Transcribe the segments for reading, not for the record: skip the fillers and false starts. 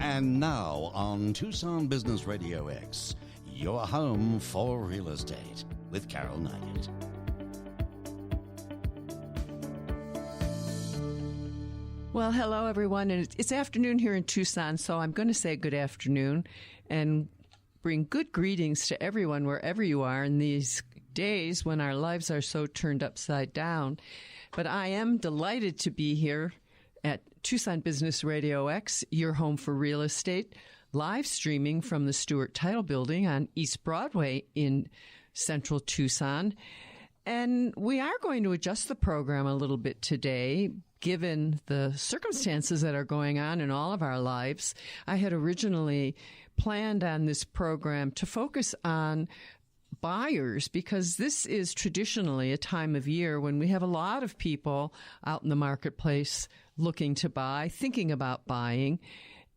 And now on Tucson Business Radio X, your home for real estate with Carol Knight. Well, hello, everyone. And it's afternoon here in Tucson, so I'm going to say good afternoon and bring good greetings to everyone wherever you are in these days when our lives are so turned upside down. But I am delighted to be here at Tucson Business Radio X, your home for real estate, live streaming from the Stewart Title Building on East Broadway in central Tucson. And we are going to adjust the program a little bit today, given the circumstances that are going on in all of our lives. I had originally planned on this program to focus on buyers, because this is traditionally a time of year when we have a lot of people out in the marketplace looking to buy, thinking about buying.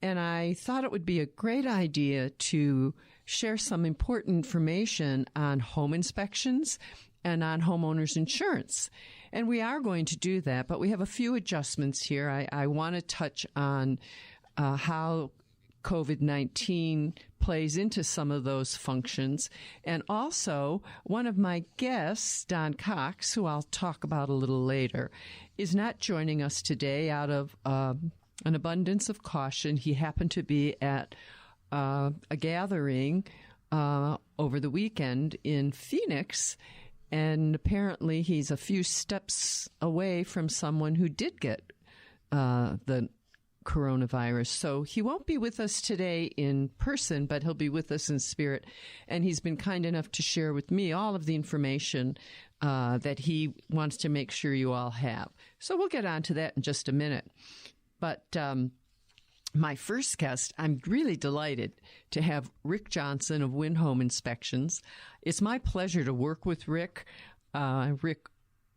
And I thought it would be a great idea to share some important information on home inspections and on homeowners insurance. And we are going to do that, but we have a few adjustments here. I want to touch on how COVID-19 plays into some of those functions. And also, one of my guests, Don Cox, who I'll talk about a little later, is not joining us today out of an abundance of caution. He happened to be at a gathering over the weekend in Phoenix, and apparently he's a few steps away from someone who did get the coronavirus. So he won't be with us today in person, but he'll be with us in spirit. And he's been kind enough to share with me all of the information that he wants to make sure you all have. So we'll get on to that in just a minute. But my first guest, I'm really delighted to have Rick Johnson of Win Home Inspections. It's my pleasure to work with Rick. Rick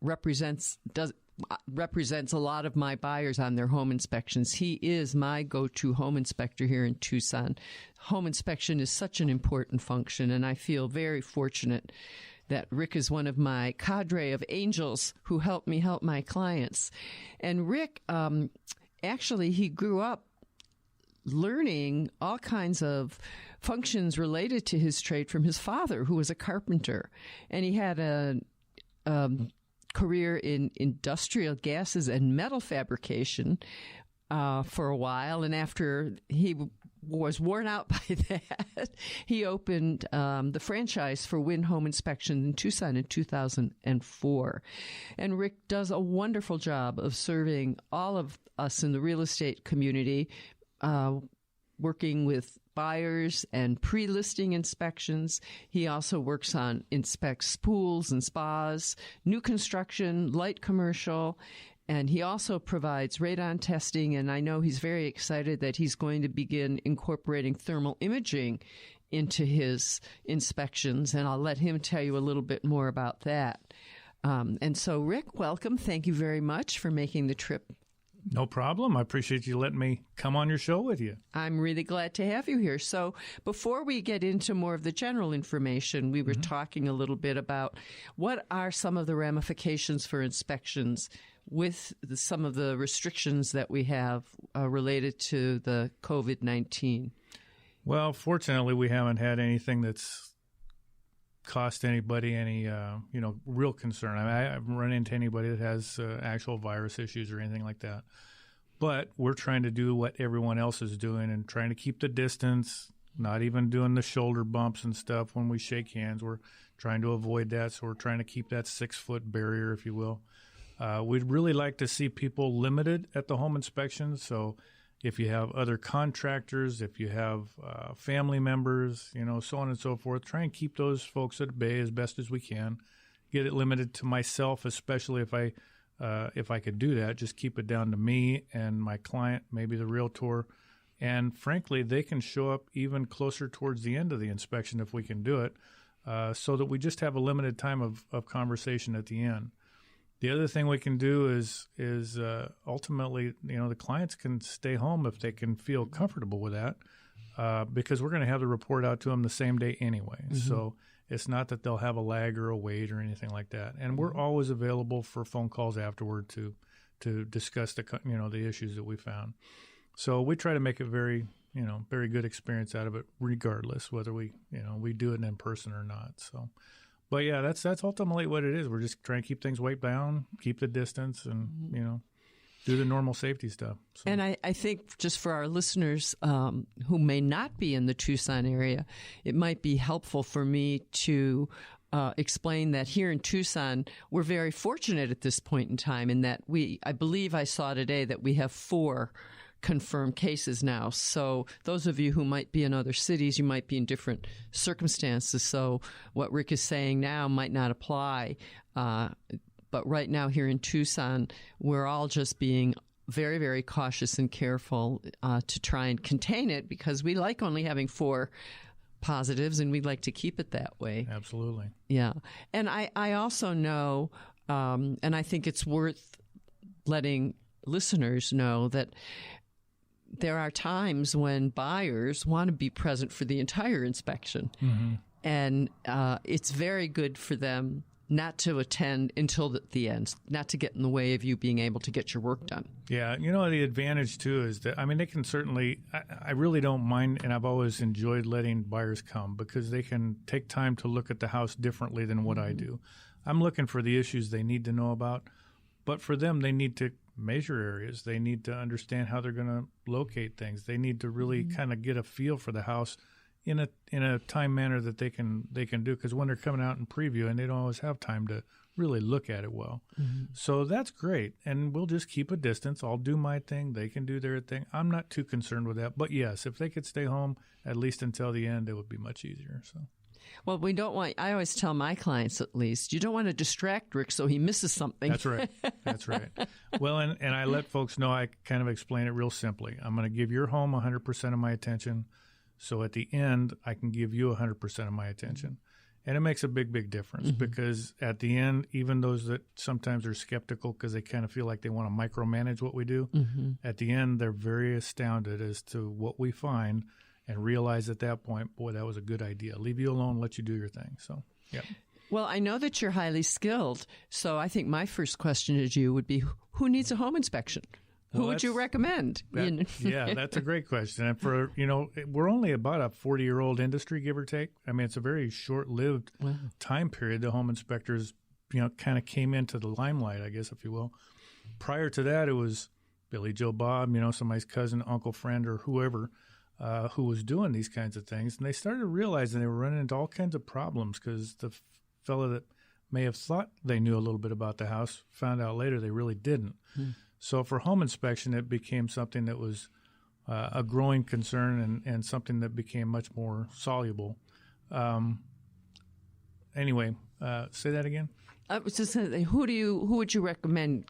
represents a lot of my buyers on their home inspections. He is my go-to home inspector here in Tucson. Home inspection is such an important function, and I feel very fortunate that Rick is one of my cadre of angels who help me help my clients. And Rick, actually, he grew up learning all kinds of functions related to his trade from his father, who was a carpenter. And he had a career in industrial gases and metal fabrication for a while. And after he was worn out by that, he opened the franchise for Win Home Inspection in Tucson in 2004. And Rick does a wonderful job of serving all of us in the real estate community, working with buyers and pre-listing inspections. He also works on inspects pools and spas, new construction, light commercial, and he also provides radon testing. And I know he's very excited that he's going to begin incorporating thermal imaging into his inspections, and I'll let him tell you a little bit more about that. And so, Rick, welcome. Thank you very much for making the trip. No problem. I appreciate you letting me come on your show with you. I'm really glad to have you here. So before we get into more of the general information, we were talking a little bit about what are some of the ramifications for inspections with some of the restrictions that we have related to the COVID-19. Well, fortunately, we haven't had anything that's cost anybody any, real concern. I haven't run into anybody that has actual virus issues or anything like that. But we're trying to do what everyone else is doing and trying to keep the distance, not even doing the shoulder bumps and stuff when we shake hands. We're trying to avoid that, so we're trying to keep that 6-foot barrier, if you will. We'd really like to see people limited at the home inspections. So if you have other contractors, if you have family members, so on and so forth, try and keep those folks at bay as best as we can. Get it limited to myself, especially if I could do that. Just keep it down to me and my client, maybe the realtor. And frankly, they can show up even closer towards the end of the inspection if we can do it, so that we just have a limited time of conversation at the end. The other thing we can do is ultimately, the clients can stay home if they can feel comfortable with that, because we're going to have the report out to them the same day anyway. Mm-hmm. So it's not that they'll have a lag or a wait or anything like that. And we're always available for phone calls afterward to discuss the issues that we found. So we try to make a very good experience out of it, regardless whether we do it in person or not. So, but yeah, that's ultimately what it is. We're just trying to keep things weight bound, keep the distance, and do the normal safety stuff. So. And I think just for our listeners who may not be in the Tucson area, it might be helpful for me to explain that here in Tucson, we're very fortunate at this point in time in that I believe I saw today that we have 4 confirmed cases now. So those of you who might be in other cities, you might be in different circumstances. So what Rick is saying now might not apply. But right now here in Tucson, we're all just being very, very cautious and careful to try and contain it because we like only having 4 positives and we'd like to keep it that way. Absolutely. Yeah. And I also know, and I think it's worth letting listeners know that there are times when buyers want to be present for the entire inspection. Mm-hmm. And it's very good for them not to attend until the end, not to get in the way of you being able to get your work done. Yeah, the advantage, too, is that, they can certainly, I really don't mind, and I've always enjoyed letting buyers come because they can take time to look at the house differently than what I do. I'm looking for the issues they need to know about, but for them, they need to measure areas. They need to understand how they're going to locate things. They need to really kind of get a feel for the house in a time manner that they can do, because when they're coming out and preview, and they don't always have time to really look at it well. Mm-hmm. So that's great, and we'll just keep a distance. I'll do my thing. They can do their thing. I'm not too concerned with that. But yes, if they could stay home at least until the end, it would be much easier. So. Well, we don't want, I always tell my clients at least, you don't want to distract Rick so he misses something. That's right. That's right. Well, and I let folks know, I kind of explain it real simply. I'm going to give your home 100% of my attention. So at the end, I can give you 100% of my attention. And it makes a big, big difference because at the end, even those that sometimes are skeptical because they kind of feel like they want to micromanage what we do, at the end, they're very astounded as to what we find and realize at that point, boy, that was a good idea. Leave you alone, let you do your thing. So, yeah. Well, I know that you're highly skilled. So I think my first question to you would be, who needs a home inspection? Who would you recommend? Yeah, that's a great question. And for, we're only about a 40-year-old industry, give or take. It's a very short-lived time period. The home inspectors, kind of came into the limelight, I guess, if you will. Prior to that, it was Billy Joe Bob, somebody's cousin, uncle, friend, or whoever who was doing these kinds of things. And they started realizing they were running into all kinds of problems because the fellow that may have thought they knew a little bit about the house found out later they really didn't. So for home inspection, it became something that was a growing concern and something that became much more soluble. Anyway, say that again. I was just saying, who would you recommend?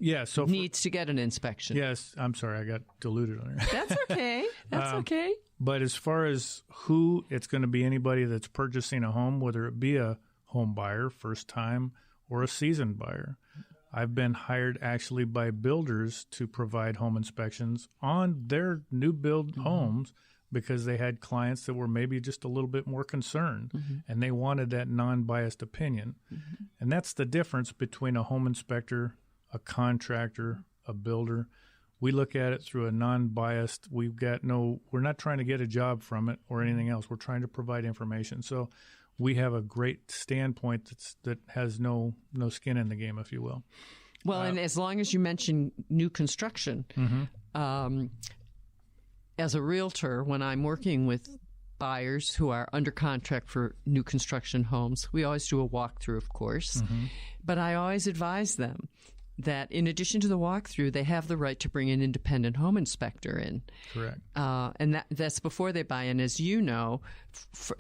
Yeah, so needs to get an inspection. Yes, I'm sorry, I got diluted on there. That's okay. That's okay. But as far as who, it's going to be anybody that's purchasing a home, whether it be a home buyer, first time, or a seasoned buyer. I've been hired actually by builders to provide home inspections on their new build homes because they had clients that were maybe just a little bit more concerned and they wanted that non-biased opinion. And that's the difference between a home inspector, a contractor, a builder. We look at it through a non-biased, we're not trying to get a job from it or anything else. We're trying to provide information. So we have a great standpoint that has no skin in the game, if you will. Well, and as long as you mention new construction, as a realtor, when I'm working with buyers who are under contract for new construction homes, we always do a walkthrough, of course. But I always advise them that in addition to the walkthrough, they have the right to bring an independent home inspector in. Correct. And that's before they buy in. As you know,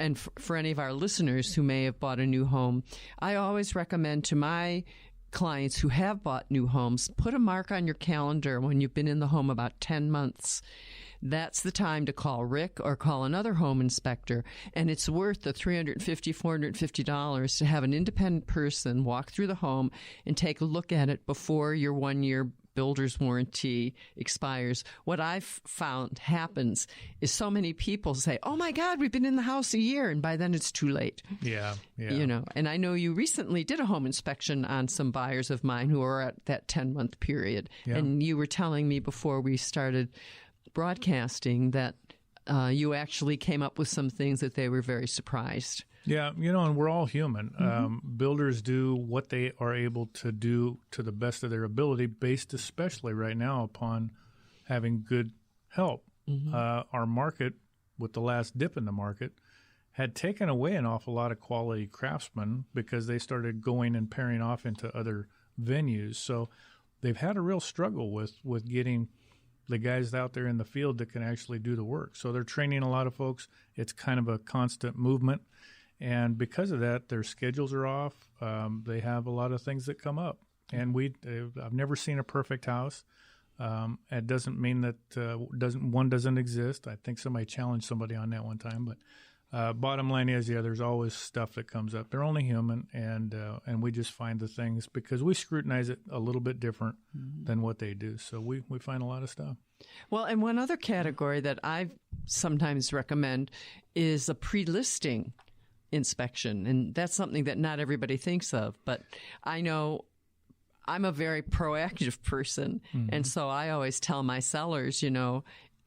and for any of our listeners who may have bought a new home, I always recommend to my clients who have bought new homes, put a mark on your calendar when you've been in the home about 10 months. That's the time to call Rick or call another home inspector. And it's worth the $350, $450 to have an independent person walk through the home and take a look at it before your 1-year builder's warranty expires. What I've found happens is so many people say, oh my God, we've been in the house a year. And by then it's too late. Yeah. And I know you recently did a home inspection on some buyers of mine who are at that 10-month period. Yeah. And you were telling me before we started broadcasting that you actually came up with some things that they were very surprised. Yeah, and we're all human. Builders do what they are able to do to the best of their ability, based especially right now upon having good help. Our market, with the last dip in the market, had taken away an awful lot of quality craftsmen because they started going and pairing off into other venues. So they've had a real struggle with getting the guys out there in the field that can actually do the work. So they're training a lot of folks. It's kind of a constant movement. And because of that, their schedules are off. They have a lot of things that come up. And I've never seen a perfect house. It doesn't mean that one doesn't exist. I think somebody challenged somebody on that one time. But bottom line is, there's always stuff that comes up. They're only human, and we just find the things because we scrutinize it a little bit different than what they do. So we find a lot of stuff. Well, and one other category that I sometimes recommend is a pre-listing inspection. And that's something that not everybody thinks of. But I know I'm a very proactive person. And so I always tell my sellers,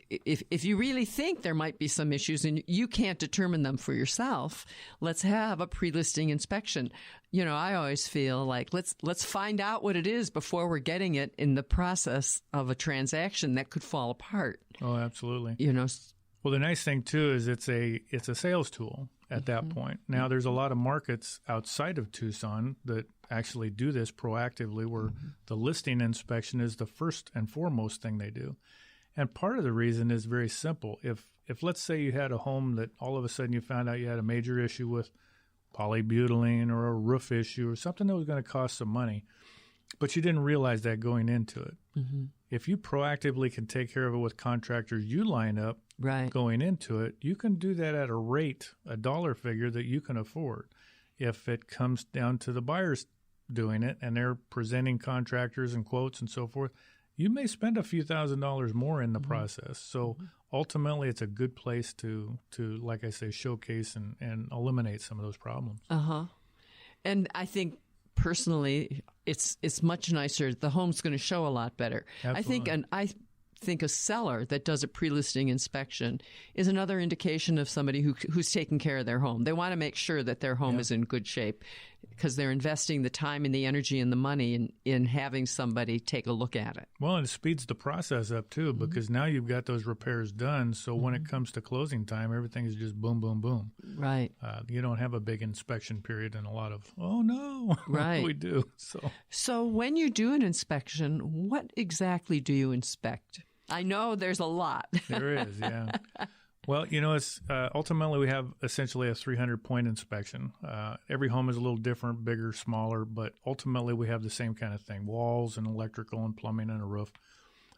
if you really think there might be some issues and you can't determine them for yourself, let's have a pre-listing inspection. I always feel like let's find out what it is before we're getting it in the process of a transaction that could fall apart. Oh, absolutely. Well, the nice thing too is it's a sales tool at that point. Now, there's a lot of markets outside of Tucson that actually do this proactively, where the listing inspection is the first and foremost thing they do. And part of the reason is very simple. If let's say you had a home that all of a sudden you found out you had a major issue with polybutylene or a roof issue or something that was going to cost some money, but you didn't realize that going into it. If you proactively can take care of it with contractors you line up going into it, you can do that at a dollar figure that you can afford. If it comes down to the buyers doing it and they're presenting contractors and quotes and so forth, you may spend a few $1,000s more in the process. So ultimately, it's a good place to like I say, showcase and eliminate some of those problems. And I think personally, it's much nicer. The home's going to show a lot better. Absolutely. I think a seller that does a pre-listing inspection is another indication of somebody who's taking care of their home. They want to make sure that their home is in good shape because they're investing the time and the energy and the money in having somebody take a look at it. Well, and it speeds the process up too, because now you've got those repairs done. So when it comes to closing time, everything is just boom, boom, boom. Right. You don't have a big inspection period and a lot of, oh no, right. We do. So when you do an inspection, what exactly do you inspect? I know there's a lot. There is, yeah. Well, it's ultimately we have essentially a 300-point inspection. Every home is a little different, bigger, smaller, but ultimately we have the same kind of thing: walls and electrical and plumbing and a roof.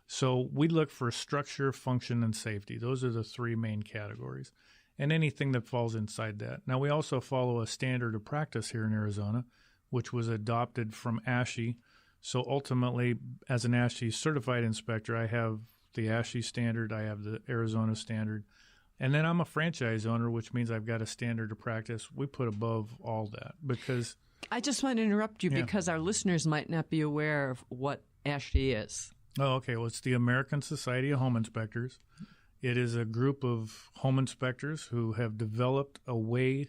So we look for structure, function, and safety. Those are the three main categories, and anything that falls inside that. Now, we also follow a standard of practice here in Arizona, which was adopted from ASHE. So ultimately, as an ASHE certified inspector, I have the ASHE standard, I have the Arizona standard, and then I'm a franchise owner, which means I've got a standard of practice we put above all that. Because I just want to interrupt you because our listeners might not be aware of what ASHE is. Oh, okay. Well, it's the American Society of Home Inspectors. It is a group of home inspectors who have developed a way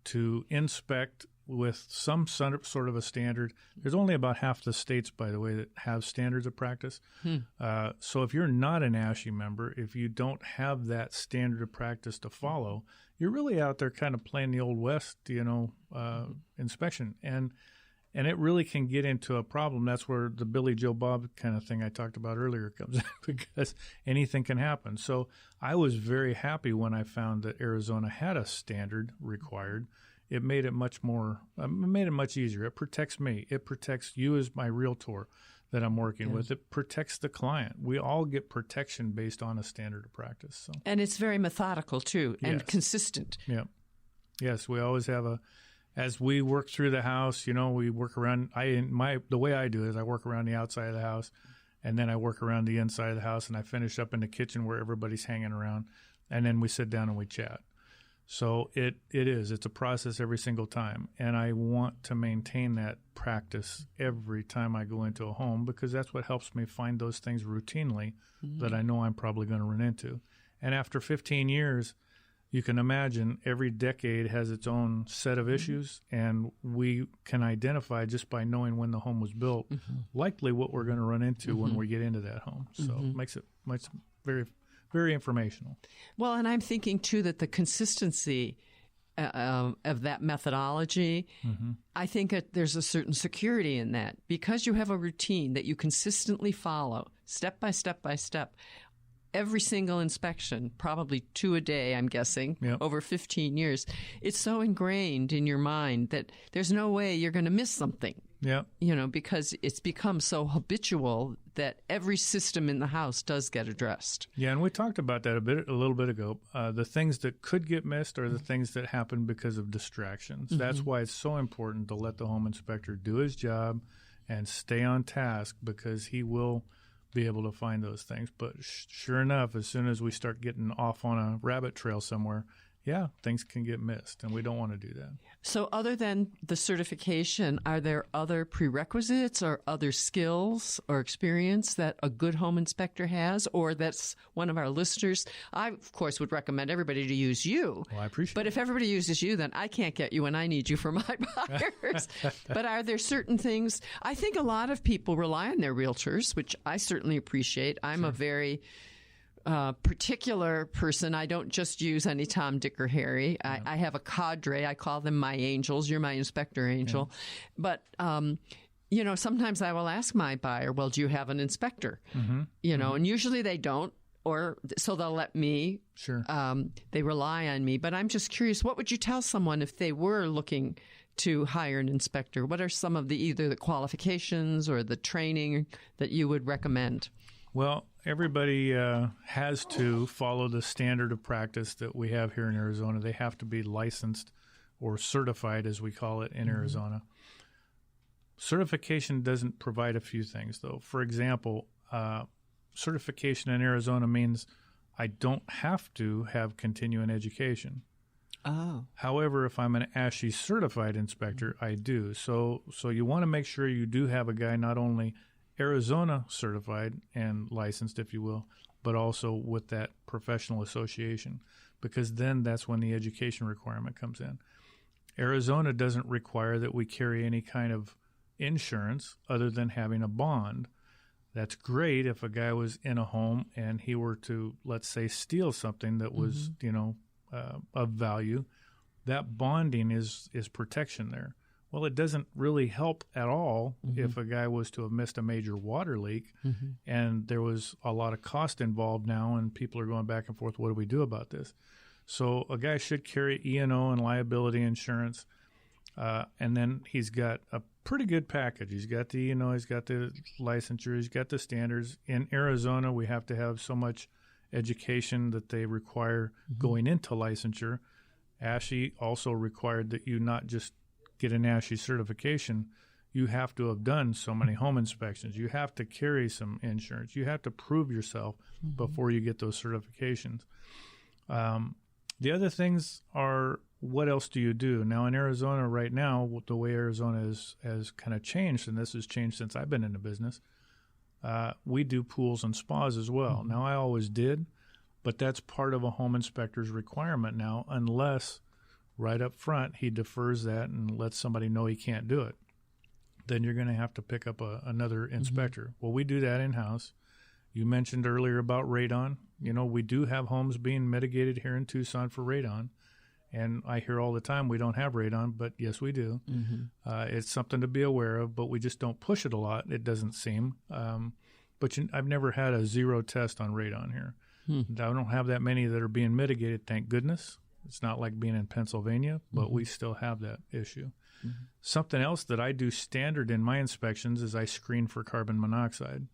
to inspect with some sort of a standard. There's only about half the states, by the way, that have standards of practice. So if you're not an ASHE member, if you don't have that standard of practice to follow, you're really out there kind of playing the Old West, inspection. And it really can get into a problem. That's where the Billy Joe Bob kind of thing I talked about earlier comes in, because anything can happen. So I was very happy when I found that Arizona had a standard required. It made it much easier. It protects me. It protects you as my realtor that I'm working with. It protects the client. We all get protection based on a standard of practice. So. And it's very methodical too, and consistent. Yeah. Yes, we always have as we work through the house, we work around. The way I do it is I work around the outside of the house, and then I work around the inside of the house, and I finish up in the kitchen where everybody's hanging around, and then we sit down and we chat. So it's a process every single time. And I want to maintain that practice every time I go into a home, because that's what helps me find those things routinely that I know I'm probably going to run into. And after 15 years, you can imagine every decade has its own set of issues, and we can identify just by knowing when the home was built, likely what we're going to run into when we get into that home. So it makes it very, very informational. Well, and I'm thinking, too, that the consistency of that methodology, I think there's a certain security in that, because you have a routine that you consistently follow, step by step by step. Every single inspection, probably 2 a day, I'm guessing, over 15 years. It's so ingrained in your mind that there's no way you're going to miss something. Yeah. Because it's become so habitual that every system in the house does get addressed. Yeah, and we talked about that a little bit ago. The things that could get missed are the things that happen because of distractions. That's why it's so important to let the home inspector do his job and stay on task, because he will be able to find those things. But sure enough, as soon as we start getting off on a rabbit trail somewhere, things can get missed, and we don't want to do that. So other than the certification, are there other prerequisites or other skills or experience that a good home inspector has, or that's one of our listeners? I, of course, would recommend everybody to use you. Well, I appreciate it. But if everybody uses you, then I can't get you, and I need you for my buyers. But are there certain things? I think a lot of people rely on their realtors, which I certainly appreciate. I'm a very particular person. I don't just use any Tom, Dick, or Harry. I have a cadre. I call them my angels. You're my inspector angel. But, sometimes I will ask my buyer, well, do you have an inspector? And usually they don't, or so they'll let me. Sure. They rely on me. But I'm just curious, what would you tell someone if they were looking to hire an inspector? What are some of either the qualifications or the training that you would recommend? Well, everybody has to follow the standard of practice that we have here in Arizona. They have to be licensed or certified, as we call it in Arizona. Certification doesn't provide a few things, though. For example, certification in Arizona means I don't have to have continuing education. Oh. However, if I'm an ASHI certified inspector, I do. So you want to make sure you do have a guy not only Arizona certified and licensed, if you will, but also with that professional association, because then that's when the education requirement comes in. Arizona doesn't require that we carry any kind of insurance other than having a bond. That's great if a guy was in a home and he were to, let's say, steal something that was, of value. That bonding is protection there. Well, it doesn't really help at all if a guy was to have missed a major water leak and there was a lot of cost involved now, and people are going back and forth, what do we do about this? So a guy should carry E&O and liability insurance, and then he's got a pretty good package. He's got the E&O, he's got the licensure, he's got the standards. In Arizona, we have to have so much education that they require going into licensure. ASHI also required that you not just get an ASHI certification, you have to have done so many home inspections. You have to carry some insurance. You have to prove yourself before you get those certifications. The other things are, what else do you do? Now, in Arizona right now, the way Arizona has kind of changed, and this has changed since I've been in the business, we do pools and spas as well. Now, I always did, but that's part of a home inspector's requirement now, unless right up front he defers that and lets somebody know he can't do it. Then you're going to have to pick up another inspector. Well, we do that in-house. You mentioned earlier about radon. We do have homes being mitigated here in Tucson for radon. And I hear all the time we don't have radon, but yes, we do. It's something to be aware of, but we just don't push it a lot, it doesn't seem. But I've never had a zero test on radon here. I don't have that many that are being mitigated, thank goodness. It's not like being in Pennsylvania, but we still have that issue. Something else that I do standard in my inspections is I screen for carbon monoxide.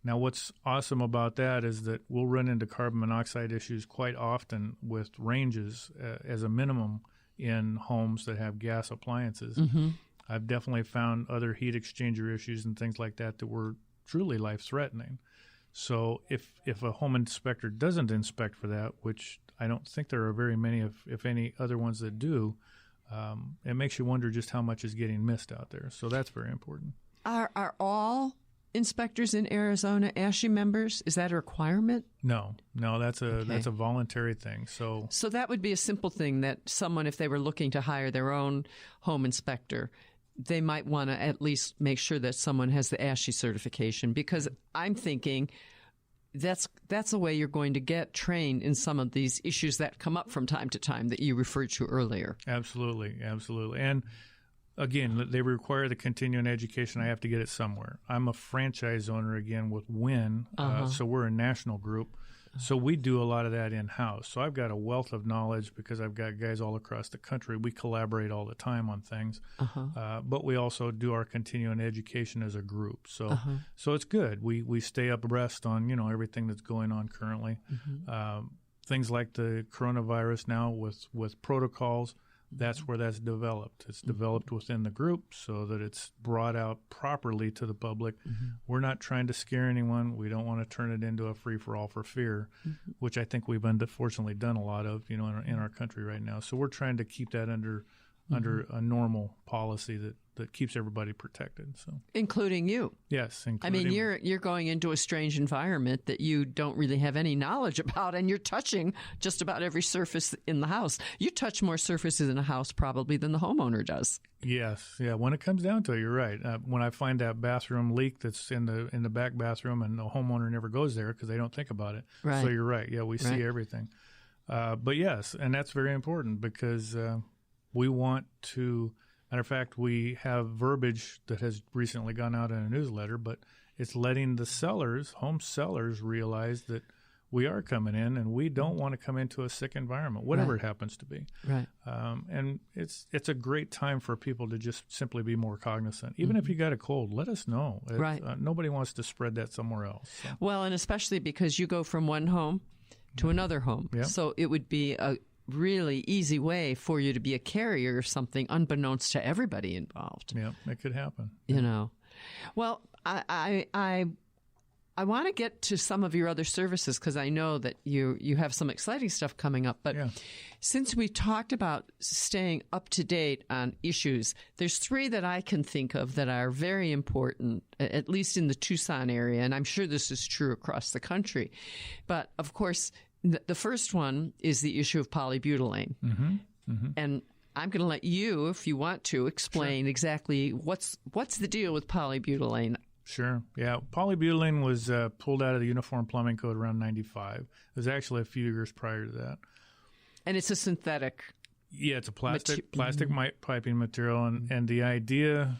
Now, what's awesome about that is that we'll run into carbon monoxide issues quite often with ranges as a minimum in homes that have gas appliances. I've definitely found other heat exchanger issues and things like that were truly life-threatening. So if a home inspector doesn't inspect for that, which I don't think there are very many, if any, other ones that do. It makes you wonder just how much is getting missed out there. So that's very important. Are all inspectors in Arizona ASHI members? Is that a requirement? No, that's a voluntary thing. So that would be a simple thing that someone, if they were looking to hire their own home inspector, they might want to at least make sure that someone has the ASHI certification, because I'm thinking that's the way you're going to get trained in some of these issues that come up from time to time that you referred to earlier. Absolutely. And again, they require the continuing education. I have to get it somewhere. I'm a franchise owner again with WIN, so we're a national group. So we do a lot of that in-house. So I've got a wealth of knowledge because I've got guys all across the country. We collaborate all the time on things, but we also do our continuing education as a group. So so it's good. We stay abreast on everything that's going on currently. Things like the coronavirus now with protocols. That's where that's developed. It's developed within the group so that it's brought out properly to the public. We're not trying to scare anyone. We don't want to turn it into a free-for-all for fear, which I think we've unfortunately done a lot of, in our country right now. So we're trying to keep that under a normal policy that keeps everybody protected. So, including you. Yes. I mean, you're going into a strange environment that you don't really have any knowledge about, and you're touching just about every surface in the house. You touch more surfaces in a house probably than the homeowner does. Yes. Yeah. When it comes down to it, you're right. When I find that bathroom leak that's in the back bathroom and the homeowner never goes there because they don't think about it. Right. So you're right. Yeah, we see everything. But yes, and that's very important because we want to. Matter of fact, we have verbiage that has recently gone out in a newsletter, but it's letting the home sellers, realize that we are coming in and we don't want to come into a sick environment, whatever it happens to be. Right. And it's a great time for people to just simply be more cognizant. Even if you got a cold, let us know. Right. Nobody wants to spread that somewhere else. So. Well, and especially because you go from one home to another home. Yep. So it would be a really easy way for you to be a carrier or something unbeknownst to everybody involved. Yeah, it could happen. Well, I want to get to some of your other services because I know that you have some exciting stuff coming up. But since we talked about staying up to date on issues, there's 3 that I can think of that are very important, at least in the Tucson area. And I'm sure this is true across the country. But, of course, the first one is the issue of polybutylene. And I'm going to let you, if you want to, explain exactly what's the deal with polybutylene. Sure. Yeah. Polybutylene was pulled out of the Uniform Plumbing Code around 95. It was actually a few years prior to that. And it's a synthetic. Yeah, it's a plastic piping material. And the idea,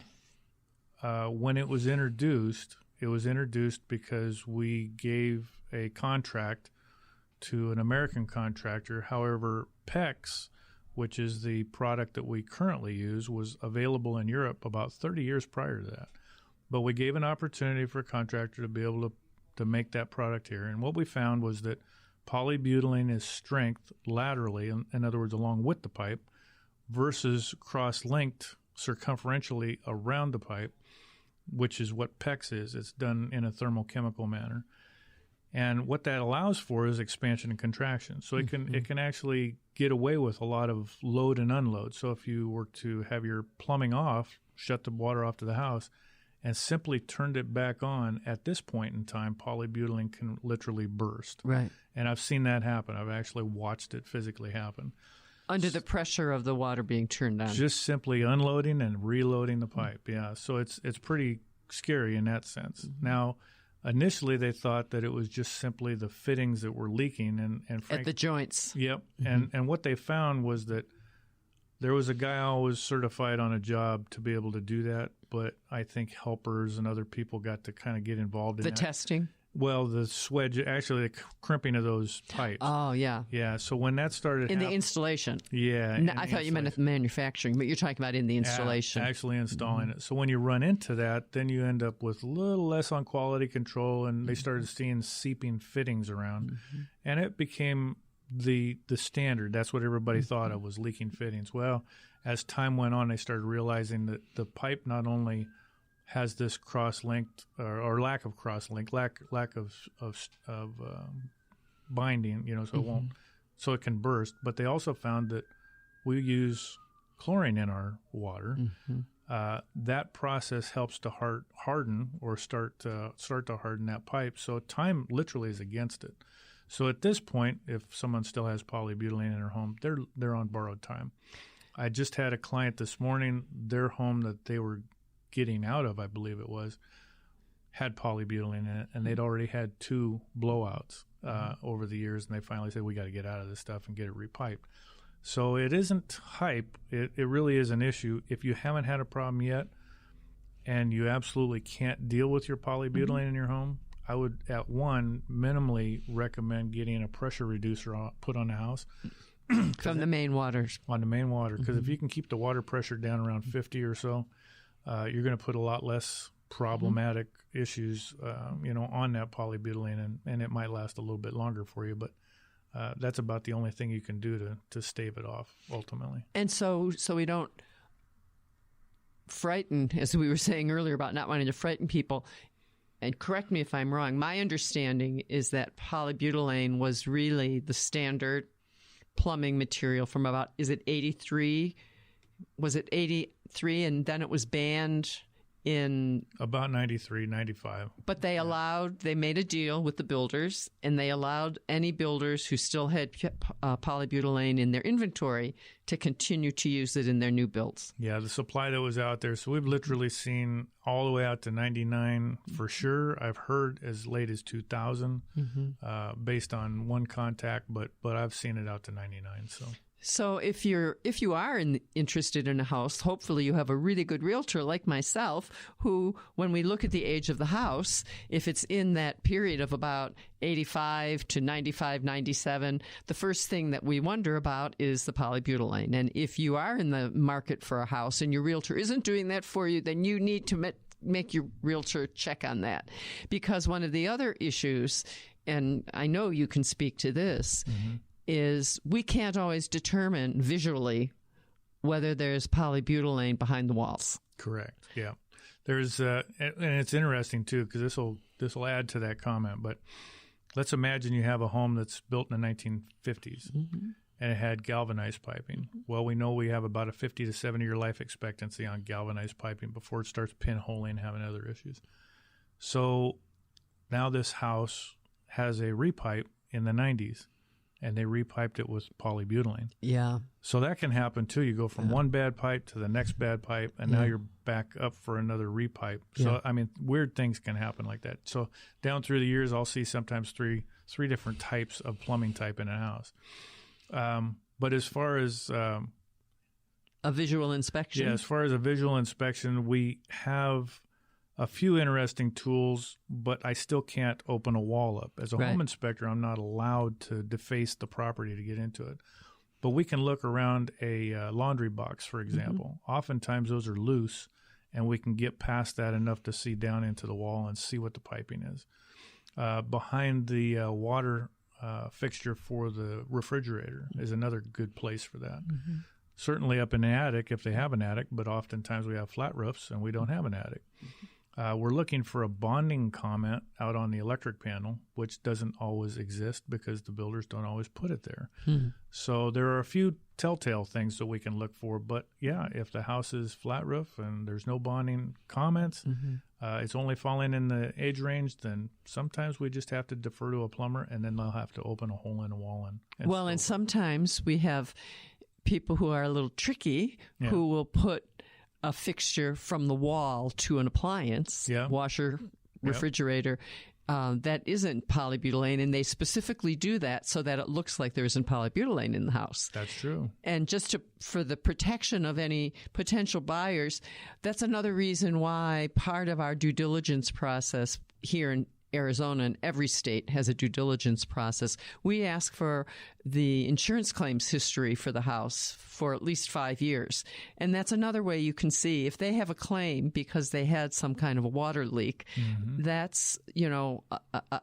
when it was introduced because we gave a contract to an American contractor. However, PEX, which is the product that we currently use, was available in Europe about 30 years prior to that. But we gave an opportunity for a contractor to be able to make that product here. And what we found was that polybutylene is strength laterally, in other words, along with the pipe, versus cross-linked circumferentially around the pipe, which is what PEX is. It's done in a thermochemical manner. And what that allows for is expansion and contraction. So it can actually get away with a lot of load and unload. So if you were to have your plumbing off, shut the water off to the house, and simply turned it back on, at this point in time, polybutylene can literally burst. Right. And I've seen that happen. I've actually watched it physically happen. Under the pressure of the water being turned on. Just simply unloading and reloading the pipe, yeah. So it's pretty scary in that sense. Now, initially, they thought that it was just simply the fittings that were leaking. And at the joints. Yep. And what they found was that there was a guy always certified on a job to be able to do that, but I think helpers and other people got to kind of get involved in the testing? Well, the swedge, actually the crimping of those pipes. Oh, yeah. Yeah, so when that started in the installation. Yeah. No, I thought you meant at the manufacturing, but you're talking about in the installation. Yeah, actually installing it. So when you run into that, then you end up with a little less on quality control, and they started seeing seeping fittings around. And it became the standard. That's what everybody thought of, was leaking fittings. Well, as time went on, they started realizing that the pipe not only has this cross-linked or lack of cross-link, lack of binding, so it won't so it can burst. But they also found that we use chlorine in our water. That process helps to harden or start to harden that pipe. So time literally is against it. So at this point, if someone still has polybutylene in their home, they're on borrowed time. I just had a client this morning, their home that they were getting out of, I believe it was, had polybutylene in it, and they'd already had 2 blowouts over the years, and they finally said, we got to get out of this stuff and get it repiped. So it isn't hype. It really is an issue. If you haven't had a problem yet and you absolutely can't deal with your polybutylene in your home, I would, at one, minimally recommend getting a pressure reducer put on the house. From the main waters. On the main water. Because if you can keep the water pressure down around 50 or so, you're going to put a lot less problematic issues, on that polybutylene, and it might last a little bit longer for you. But that's about the only thing you can do to stave it off, ultimately. And so we don't frighten, as we were saying earlier about not wanting to frighten people. And correct me if I'm wrong, my understanding is that polybutylene was really the standard plumbing material from about, is it 83? Was it 83 and then it was banned in... About 93, 95. But they made a deal with the builders, and they allowed any builders who still had polybutylene in their inventory to continue to use it in their new builds. Yeah, the supply that was out there. So we've literally seen all the way out to 99 for sure. I've heard as late as 2000 based on one contact, but I've seen it out to 99. So if you are interested in a house, hopefully you have a really good realtor like myself who, when we look at the age of the house, if it's in that period of about 85 to 95, 97, the first thing that we wonder about is the polybutylene. And if you are in the market for a house and your realtor isn't doing that for you, then you need to make your realtor check on that. Because one of the other issues, and I know you can speak to this, is we can't always determine visually whether there's polybutylene behind the walls. Correct. Yeah. There's and it's interesting too, because this will add to that comment. But let's imagine you have a home that's built in the 1950s and it had galvanized piping. Well, we know we have about a 50 to 70 year life expectancy on galvanized piping before it starts pinholing and having other issues. So now this house has a repipe in the 90s. And they repiped it with polybutylene. Yeah. So that can happen too. You go from one bad pipe to the next bad pipe, and now you're back up for another repipe. So, I mean, weird things can happen like that. So down through the years, I'll see sometimes three different types of plumbing type in a house. But as far as... a visual inspection? Yeah, as far as a visual inspection, we have a few interesting tools, but I still can't open a wall up. As a home inspector, I'm not allowed to deface the property to get into it. But we can look around a laundry box, for example. Oftentimes those are loose, and we can get past that enough to see down into the wall and see what the piping is. Behind the water fixture for the refrigerator is another good place for that. Certainly up in the attic if they have an attic, but oftentimes we have flat roofs and we don't have an attic. We're looking for a bonding comment out on the electric panel, which doesn't always exist because the builders don't always put it there. So there are a few telltale things that we can look for. But, yeah, if the house is flat roof and there's no bonding comments, it's only falling in the age range, then sometimes we just have to defer to a plumber, and then they'll have to open a hole in the wall. And sometimes we have people who are a little tricky who will put a fixture from the wall to an appliance, washer, refrigerator, that isn't polybutylene, and they specifically do that so that it looks like there isn't polybutylene in the house. That's true. And just for the protection of any potential buyers, that's another reason why part of our due diligence process here in Arizona, and every state has a due diligence process. We ask for the insurance claims history for the house for at least 5 years. And that's another way you can see if they have a claim because they had some kind of a water leak, that's,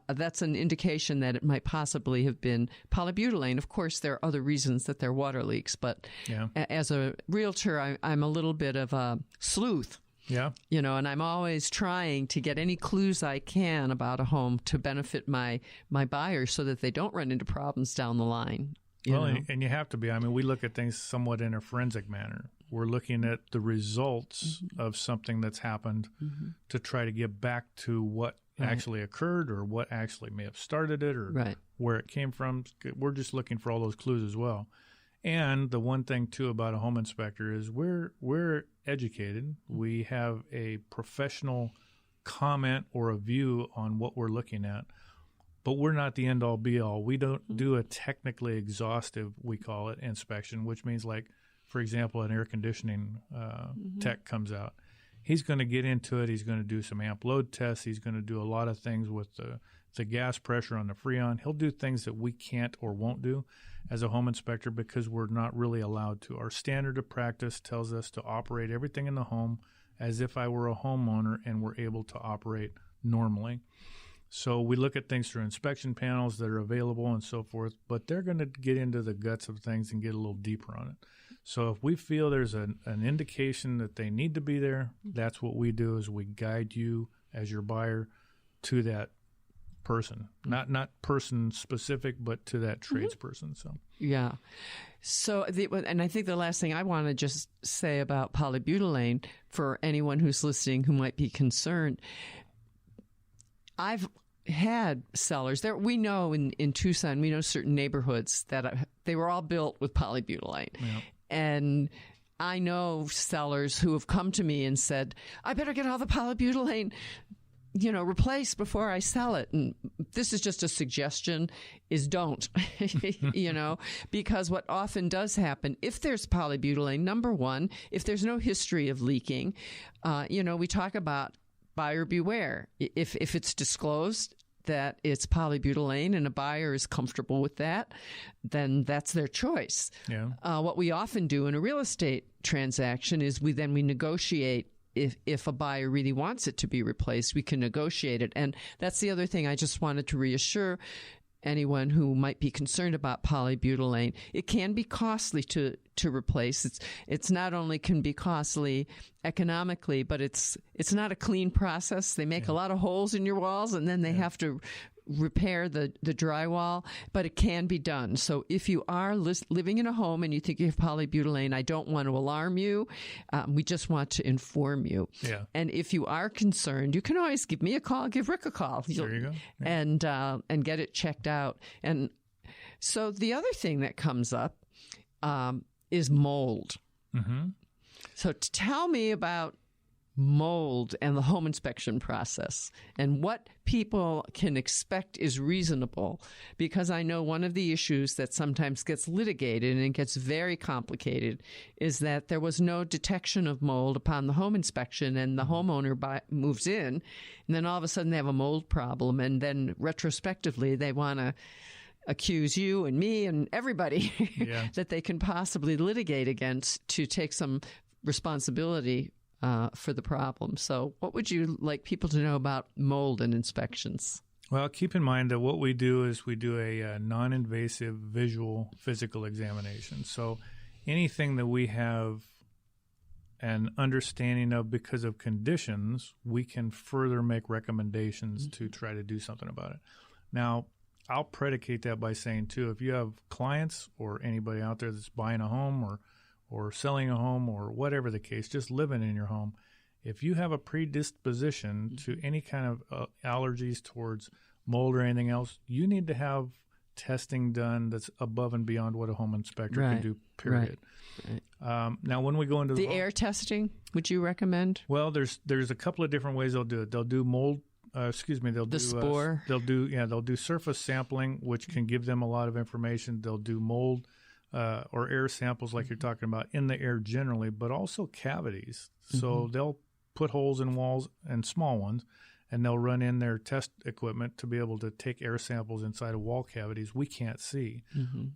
that's an indication that it might possibly have been polybutylene. Of course, there are other reasons that they're water leaks, but as a realtor, I'm a little bit of a sleuth. Yeah. And I'm always trying to get any clues I can about a home to benefit my buyers so that they don't run into problems down the line. Well, and you have to be. I mean, we look at things somewhat in a forensic manner. We're looking at the results of something that's happened to try to get back to what actually occurred or what actually may have started it or where it came from. We're just looking for all those clues as well. And the one thing, too, about a home inspector is we're educated. We have a professional comment or a view on what we're looking at. But we're not the end-all, be-all. We don't do a technically exhaustive, we call it, inspection, which means, like, for example, an air conditioning tech comes out. He's going to get into it. He's going to do some amp load tests. He's going to do a lot of things with the gas pressure on the Freon. He'll do things that we can't or won't do as a home inspector because we're not really allowed to. Our standard of practice tells us to operate everything in the home as if I were a homeowner and we're able to operate normally. So we look at things through inspection panels that are available and so forth, but they're going to get into the guts of things and get a little deeper on it. So if we feel there's an indication that they need to be there, that's what we do is we guide you as your buyer to that person, not person specific, but to that tradesperson. So yeah. So and I think the last thing I want to just say about polybutylene for anyone who's listening who might be concerned, I've had cellars there. We know in Tucson, we know certain neighborhoods that they were all built with polybutylene. Yeah. And I know sellers who have come to me and said, I better get all the polybutylene, replaced before I sell it. And this is just a suggestion, is don't, because what often does happen, if there's polybutylene, number one, if there's no history of leaking, we talk about buyer beware. If it's disclosed that it's polybutylene and a buyer is comfortable with that, then that's their choice. Yeah. What we often do in a real estate transaction is we negotiate. If a buyer really wants it to be replaced, we can negotiate it. And that's the other thing I just wanted to reassure anyone who might be concerned about polybutylene. It can be costly to replace. It's not only can be costly economically, but it's not a clean process. They make a lot of holes in your walls, and then they have to repair the drywall, but it can be done. So if you are living in a home and you think you have polybutylene, I don't want to alarm you. We just want to inform you. Yeah. And if you are concerned, you can always give me a call, give Rick a call. There you go. Yeah. And get it checked out. And so the other thing that comes up is mold. Mm-hmm. So tell me about mold and the home inspection process and what people can expect is reasonable, because I know one of the issues that sometimes gets litigated and it gets very complicated is that there was no detection of mold upon the home inspection, and the homeowner moves in, and then all of a sudden they have a mold problem, and then retrospectively they want to accuse you and me and everybody that they can possibly litigate against to take some responsibility for the problem. So what would you like people to know about mold and inspections? Well, keep in mind that what we do is we do a non-invasive visual physical examination. So anything that we have an understanding of because of conditions, we can further make recommendations to try to do something about it. Now, I'll predicate that by saying, too, if you have clients or anybody out there that's buying a home or selling a home or whatever the case, just living in your home, if you have a predisposition to any kind of allergies towards mold or anything else, you need to have testing done that's above and beyond what a home inspector can do, period. Right. Now, when we go into the air testing, would you recommend? Well, there's a couple of different ways they'll do it. They'll do mold. They'll do spore. They'll do surface sampling, which can give them a lot of information. They'll do mold or air samples like you're talking about in the air generally, but also cavities. So they'll put holes in walls and small ones, and they'll run in their test equipment to be able to take air samples inside of wall cavities we can't see.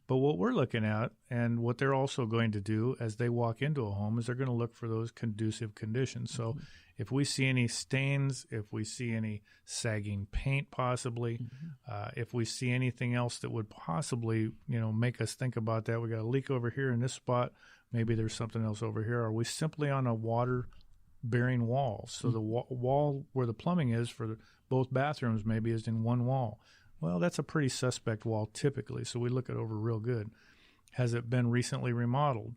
But what we're looking at and what they're also going to do as they walk into a home is they're going to look for those conducive conditions. So if we see any stains, if we see any sagging paint possibly, if we see anything else that would possibly, make us think about that, we got a leak over here in this spot, maybe there's something else over here. Are we simply on a water-bearing wall? So the wall where the plumbing is for both bathrooms maybe is in one wall. Well, that's a pretty suspect wall typically, so we look it over real good. Has it been recently remodeled?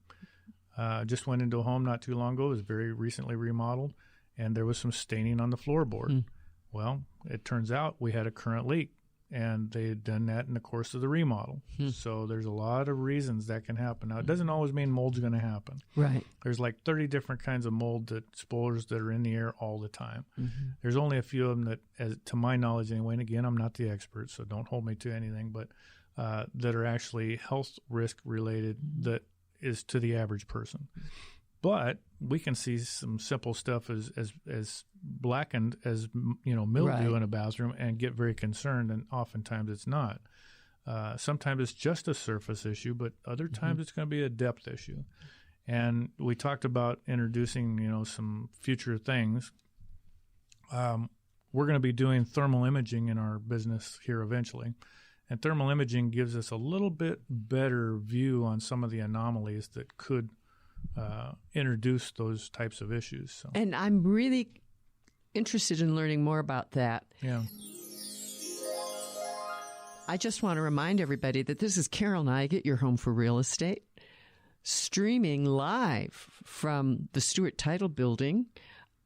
Just went into a home not too long ago. It was very recently remodeled, and there was some staining on the floorboard. Well, it turns out we had a current leak, and they had done that in the course of the remodel. So there's a lot of reasons that can happen. Now, it doesn't always mean mold's going to happen. Right. There's like 30 different kinds of mold spores that are in the air all the time. There's only a few of them that, to my knowledge anyway, and again, I'm not the expert, so don't hold me to anything, but that are actually health risk related that is to the average person. But we can see some simple stuff as blackened as mildew in a bathroom and get very concerned, and oftentimes it's not. Sometimes it's just a surface issue, but other times it's going to be a depth issue. And we talked about introducing some future things. We're going to be doing thermal imaging in our business here eventually. And thermal imaging gives us a little bit better view on some of the anomalies that could introduce those types of issues. So. And I'm really interested in learning more about that. Yeah. I just want to remind everybody that this is Carol Nygett, your home for real estate, streaming live from the Stewart Title Building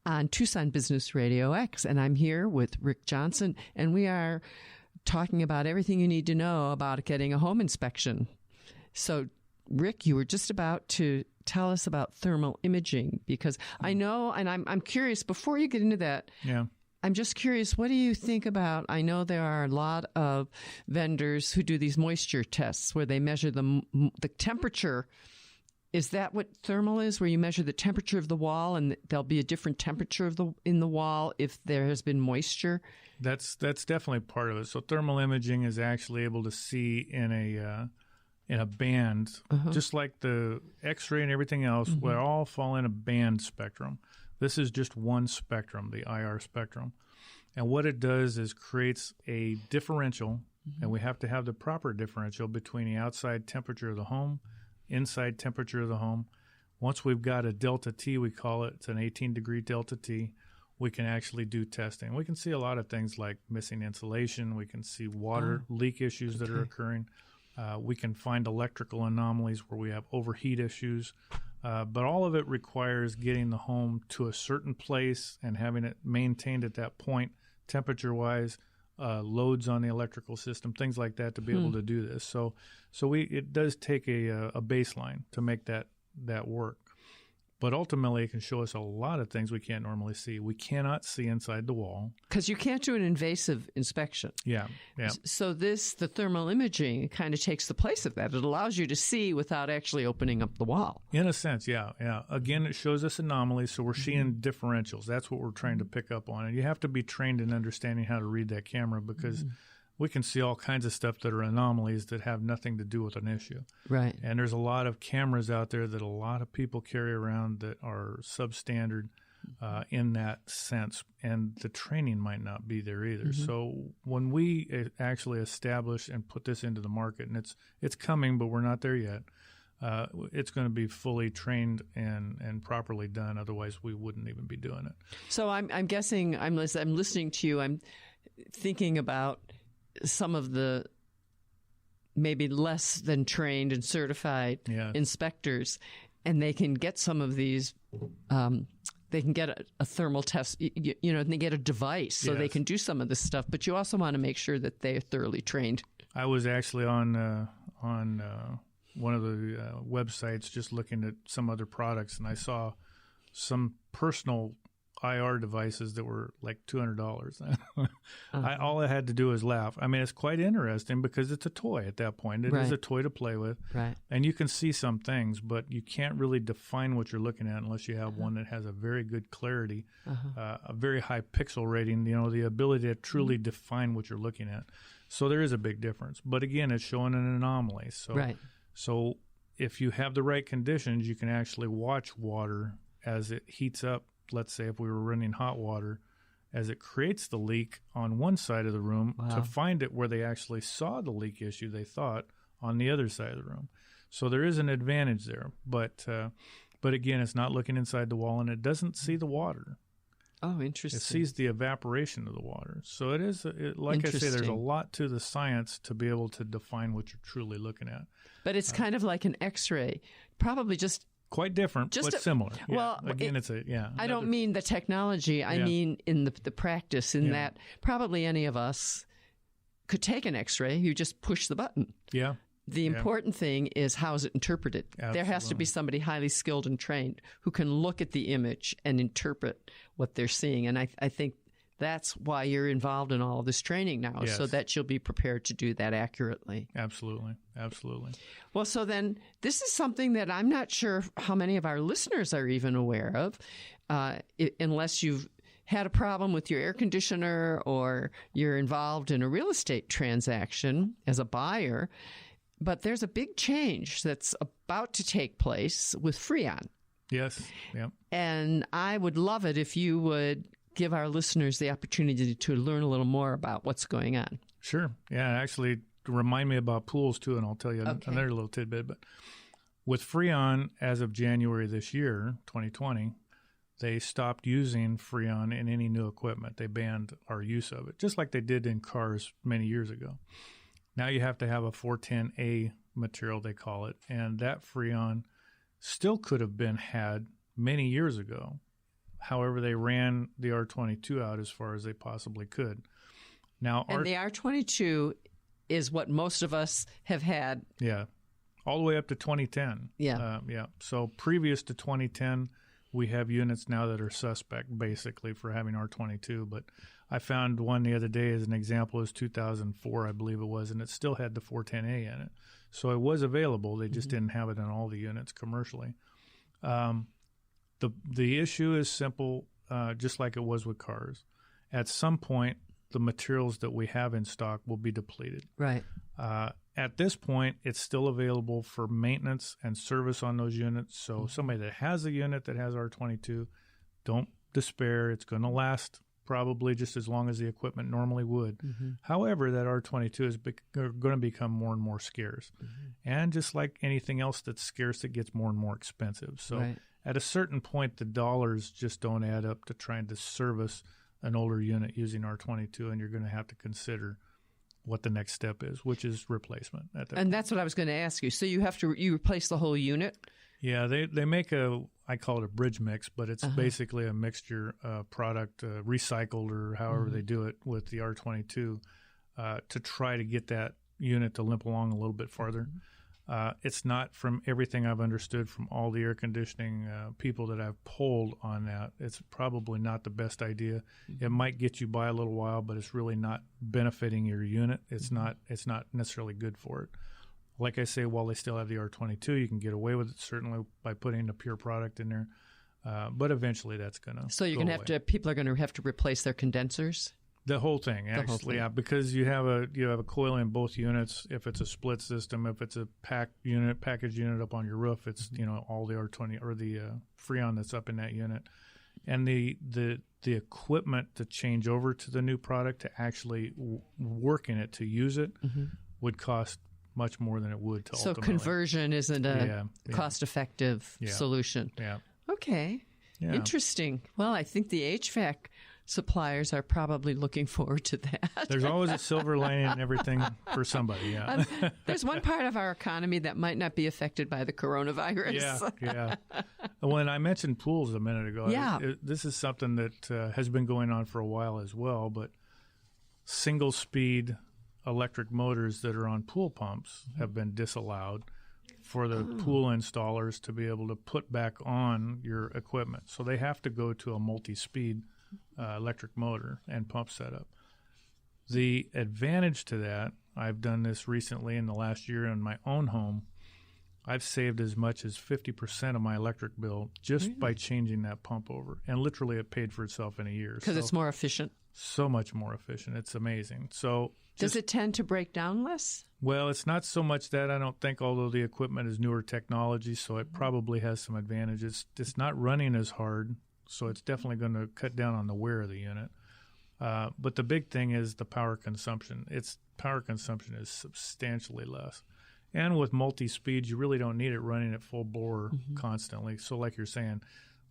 on Tucson Business Radio X. And I'm here with Rick Johnson, and we are talking about everything you need to know about getting a home inspection. So, Rick, you were just about to tell us about thermal imaging, because I know, and I'm curious, before you get into that, I'm just curious, what do you think about, I know there are a lot of vendors who do these moisture tests where they measure the temperature. Is that what thermal is, where you measure the temperature of the wall and there'll be a different temperature in the wall if there has been moisture? That's definitely part of it. So thermal imaging is actually able to see in a band, just like the X-ray and everything else, we all fall in a band spectrum. This is just one spectrum, the IR spectrum. And what it does is creates a differential, and we have to have the proper differential between the outside temperature of the home, inside temperature of the home. Once we've got a delta T, we call it, it's an 18-degree delta T, we can actually do testing. We can see a lot of things like missing insulation. We can see water leak issues that are occurring. We can find electrical anomalies where we have overheat issues. But all of it requires getting the home to a certain place and having it maintained at that point, temperature-wise, loads on the electrical system, things like that, to be able to do this. So it does take a baseline to make that work. But ultimately, it can show us a lot of things we can't normally see. We cannot see inside the wall. Because you can't do an invasive inspection. Yeah. So the thermal imaging kind of takes the place of that. It allows you to see without actually opening up the wall. In a sense, yeah. Again, it shows us anomalies, so we're seeing differentials. That's what we're trying to pick up on. And you have to be trained in understanding how to read that camera, because we can see all kinds of stuff that are anomalies that have nothing to do with an issue. Right. And there's a lot of cameras out there that a lot of people carry around that are substandard in that sense, and the training might not be there either. So when we actually establish and put this into the market, and it's coming, but we're not there yet, it's going to be fully trained and properly done. Otherwise, we wouldn't even be doing it. So I'm guessing, I'm listening to you, I'm thinking about some of the maybe less than trained and certified inspectors, and they can get some of these, they can get a thermal test, and they get a device so they can do some of this stuff, but you also want to make sure that they're thoroughly trained. I was actually on one of the websites just looking at some other products, and I saw some personal IR devices that were like $200. All I had to do was laugh. I mean, it's quite interesting because it's a toy at that point. It is a toy to play with. Right. And you can see some things, but you can't really define what you're looking at unless you have one that has a very good clarity, a very high pixel rating, the ability to truly define what you're looking at. So there is a big difference. But again, it's showing an anomaly. So if you have the right conditions, you can actually watch water as it heats up. Let's say if we were running hot water, as it creates the leak on one side of the room, to find it where they actually saw the leak issue, they thought, on the other side of the room. So there is an advantage there. But again, it's not looking inside the wall, and it doesn't see the water. Oh, interesting. It sees the evaporation of the water. So it is, like I say, there's a lot to the science to be able to define what you're truly looking at. But it's kind of like an X-ray, probably just quite different, but similar. Yeah. Well, again, I don't mean the technology. I mean in the practice. In that probably any of us could take an X-ray. You just push the button. Yeah. The important thing is how is it interpreted. Absolutely. There has to be somebody highly skilled and trained who can look at the image and interpret what they're seeing. And I think that's why you're involved in all of this training now, so that you'll be prepared to do that accurately. Absolutely. Absolutely. Well, so then this is something that I'm not sure how many of our listeners are even aware of, unless you've had a problem with your air conditioner or you're involved in a real estate transaction as a buyer. But there's a big change that's about to take place with Freon. Yes. Yep. And I would love it if you would give our listeners the opportunity to learn a little more about what's going on. Sure. Yeah, actually remind me about pools too, and I'll tell you another little tidbit. But with Freon, as of January this year, 2020, they stopped using Freon in any new equipment. They banned our use of it, just like they did in cars many years ago. Now you have to have a 410A material, they call it, and that Freon still could have been had many years ago. However, they ran the R22 out as far as they possibly could. Now, and the R22 is what most of us have had. Yeah, all the way up to 2010. Yeah. So previous to 2010, we have units now that are suspect, basically, for having R22, but I found one the other day as an example. It was 2004, I believe it was, and it still had the 410A in it. So it was available. They just didn't have it in all the units commercially. The issue is simple, just like it was with cars. At some point, the materials that we have in stock will be depleted. Right. At this point, it's still available for maintenance and service on those units. So somebody that has a unit that has R22, don't despair. It's going to last probably just as long as the equipment normally would. However, that R22 is going to become more and more scarce. And just like anything else that's scarce, it gets more and more expensive. So at a certain point, the dollars just don't add up to trying to service an older unit using R22, and you're going to have to consider what the next step is, which is replacement. And that's what I was going to ask you. So you replace the whole unit? Yeah, they make I call it a bridge mix, but it's basically a mixture product, recycled or however they do it with the R22 to try to get that unit to limp along a little bit farther. It's not, from everything I've understood from all the air conditioning people that I've polled on that, it's probably not the best idea. It might get you by a little while, but it's really not benefiting your unit. It's not necessarily good for it. Like I say, while they still have the R22, you can get away with it certainly by putting a pure product in there. But eventually that's going to So you're going to have to, people are going to have to replace their condensers? The whole thing, actually, yeah, because you have a coil in both units. If it's a split system, if it's a package unit up on your roof, it's all the R20 or the Freon that's up in that unit, and the equipment to change over to the new product to actually work in it to use it would cost much more than it would to ultimately. So conversion isn't a cost-effective solution. Yeah. Okay. Yeah. Interesting. Well, I think the HVAC suppliers are probably looking forward to that. There's always a silver lining in everything for somebody, yeah. There's one part of our economy that might not be affected by the coronavirus. Yeah. When I mentioned pools a minute ago, this is something that has been going on for a while as well, but single-speed electric motors that are on pool pumps have been disallowed for the pool installers to be able to put back on your equipment. So they have to go to a multi-speed electric motor and pump setup. The advantage to that, I've done this recently in the last year in my own home, I've saved as much as 50% of my electric bill just by changing that pump over. And literally it paid for itself in a year. Because it's more efficient? So much more efficient. It's amazing. So does it tend to break down less? Well, it's not so much that, I don't think, although the equipment is newer technology, so it probably has some advantages. It's not running as hard, so it's definitely going to cut down on the wear of the unit. But the big thing is the power consumption. Its power consumption is substantially less. And with multi-speed, you really don't need it running at full bore constantly. So like you're saying,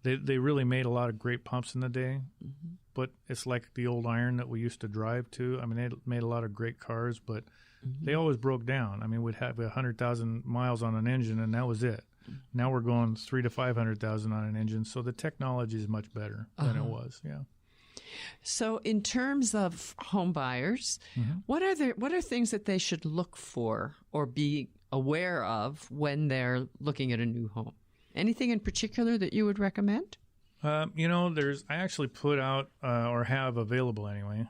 They really made a lot of great pumps in the day, but it's like the old iron that we used to drive to. I mean, they made a lot of great cars, but they always broke down. I mean, we'd have 100,000 miles on an engine, and that was it. Now we're going 300,000 to 500,000 on an engine, so the technology is much better than it was. Yeah. So, in terms of home buyers, what are things that they should look for or be aware of when they're looking at a new home? Anything in particular that you would recommend? I actually put out or have available anyway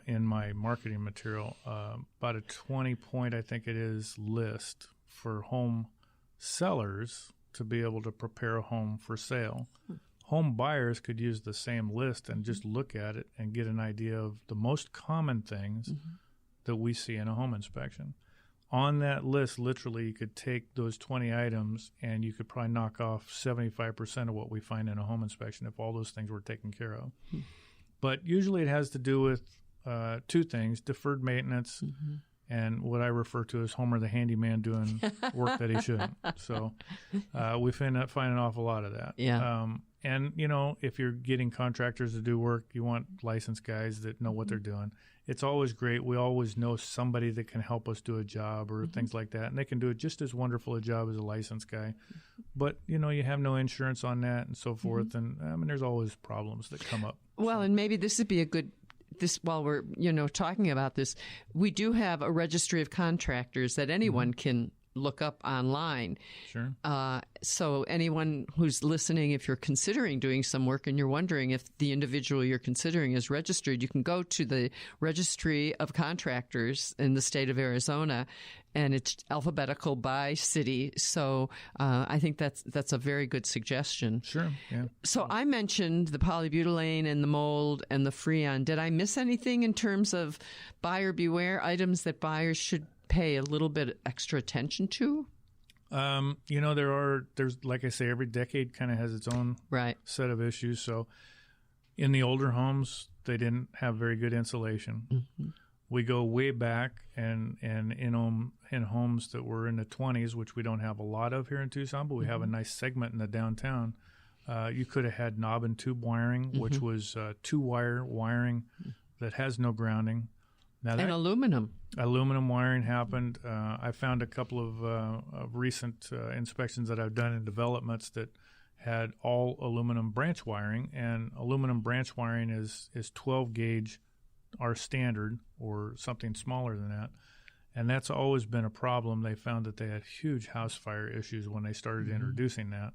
in my marketing material about a 20-point, I think it is, list for home sellers to be able to prepare a home for sale. Home buyers could use the same list and just look at it and get an idea of the most common things that we see in a home inspection. On that list, literally, you could take those 20 items and you could probably knock off 75% of what we find in a home inspection if all those things were taken care of. But usually it has to do with two things: deferred maintenance and what I refer to as Homer the handyman doing work that he shouldn't. So we find an awful lot of that. Yeah. And, if you're getting contractors to do work, you want licensed guys that know what they're doing. It's always great. We always know somebody that can help us do a job or things like that. And they can do it just as wonderful a job as a licensed guy. But, you have no insurance on that and so forth. And, there's always problems that come up. Well, and maybe this would be a good... while we're, talking about this, we do have a registry of contractors that anyone can look up online. Sure. So anyone who's listening, if you're considering doing some work and you're wondering if the individual you're considering is registered, you can go to the Registry of Contractors in the state of Arizona, and it's alphabetical by city. So I think that's a very good suggestion. Sure, yeah. So I mentioned the polybutylene and the mold and the Freon. Did I miss anything in terms of buyer beware items that buyers should pay a little bit extra attention to? There's, like I say, every decade kind of has its own set of issues. So in the older homes, they didn't have very good insulation. We go way back and in homes that were in the 20s, which we don't have a lot of here in Tucson, but we have a nice segment in the downtown. You could have had knob and tube wiring, which was two-wire wiring that has no grounding. Now and aluminum. Aluminum wiring happened. I found a couple of recent inspections that I've done in developments that had all aluminum branch wiring, and aluminum branch wiring is 12 gauge, our standard, or something smaller than that. And that's always been a problem. They found that they had huge house fire issues when they started introducing that.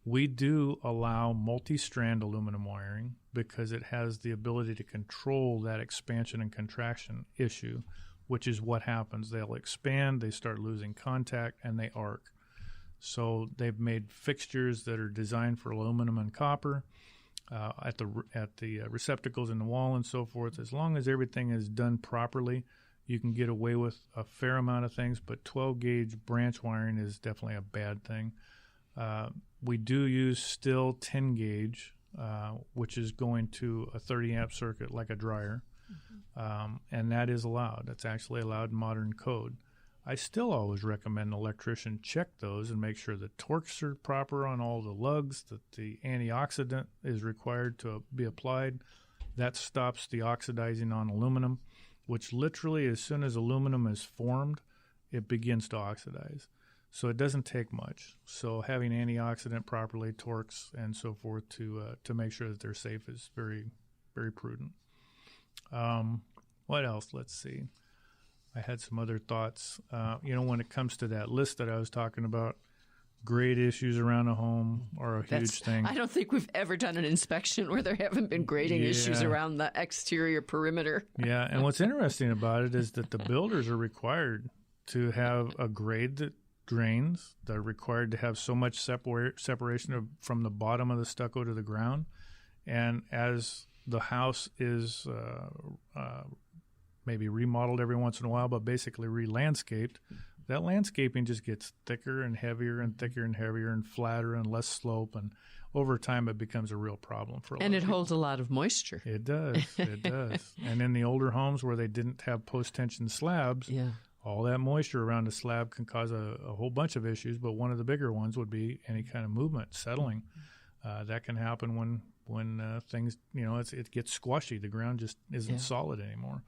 We do allow multi-strand aluminum wiring because it has the ability to control that expansion and contraction issue, which is what happens. They'll expand, they start losing contact, and they arc. So they've made fixtures that are designed for aluminum and copper at the receptacles in the wall and so forth. As long as everything is done properly, you can get away with a fair amount of things, but 12-gauge branch wiring is definitely a bad thing. We do use still 10-gauge, which is going to a 30-amp circuit like a dryer, and that is allowed. That's actually allowed in modern code. I still always recommend an electrician check those and make sure the torques are proper on all the lugs, that the antioxidant is required to be applied. That stops the oxidizing on aluminum, which literally as soon as aluminum is formed, it begins to oxidize. So it doesn't take much. So having antioxidant properly, torques, and so forth to make sure that they're safe is very, very prudent. What else? Let's see. I had some other thoughts. When it comes to that list that I was talking about, grade issues around a home are a huge thing. I don't think we've ever done an inspection where there haven't been grading issues around the exterior perimeter. Yeah, and what's interesting about it is that the builders are required to have a grade that drains. They're required to have so much separation from the bottom of the stucco to the ground. And as the house is maybe remodeled every once in a while, but basically re-landscaped, that landscaping just gets thicker and heavier and thicker and heavier and flatter and less slope. And over time, it becomes a real problem for a lot of people. And it holds a lot of moisture. It does. It does. And in the older homes where they didn't have post-tension slabs, all that moisture around a slab can cause a whole bunch of issues, but one of the bigger ones would be any kind of movement, settling. That can happen when things, it gets squishy. The ground just isn't solid anymore.